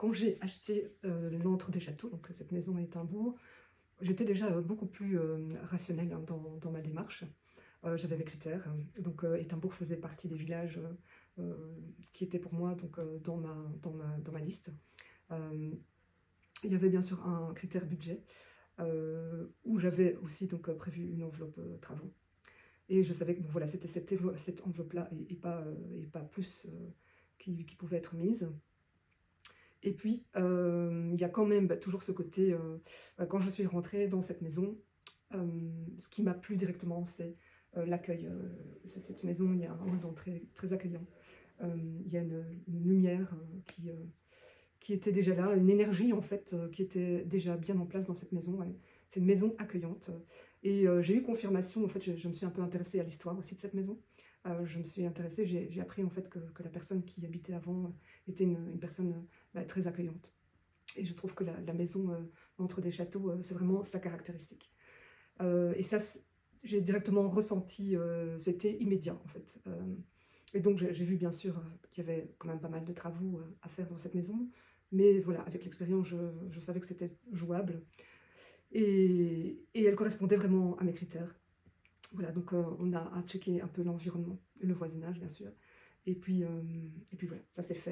quand j'ai acheté l'Antre des Châteaux, donc cette maison à Étimbourg, j'étais déjà beaucoup plus rationnelle hein, dans ma démarche. J'avais mes critères. Donc Étimbourg faisait partie des villages qui étaient pour moi donc, dans ma liste. Il y avait bien sûr un critère budget où j'avais aussi donc, prévu une enveloppe travaux. Et je savais que bon, voilà, c'était cette enveloppe-là et pas plus qui pouvait être mise. Et puis, il y a quand même toujours ce côté, quand je suis rentrée dans cette maison, ce qui m'a plu directement, c'est l'accueil. C'est cette maison, il y a un hall d'entrée très accueillant. Il y a une lumière qui était déjà là, une énergie en fait, qui était déjà bien en place dans cette maison. Ouais. C'est une maison accueillante. Et j'ai eu confirmation, en fait, je me suis un peu intéressée à l'histoire aussi de cette maison. Je me suis intéressée, j'ai appris en fait que la personne qui habitait avant était une personne très accueillante. Et je trouve que la maison entre des châteaux, c'est vraiment sa caractéristique. Et ça, j'ai directement ressenti, c'était immédiat en fait. Et donc j'ai vu bien sûr qu'il y avait quand même pas mal de travaux à faire dans cette maison. Mais voilà, avec l'expérience, je savais que c'était jouable. Et elle correspondait vraiment à mes critères. Voilà, donc on a à checker un peu l'environnement, le voisinage bien sûr. Et puis voilà, ça s'est fait.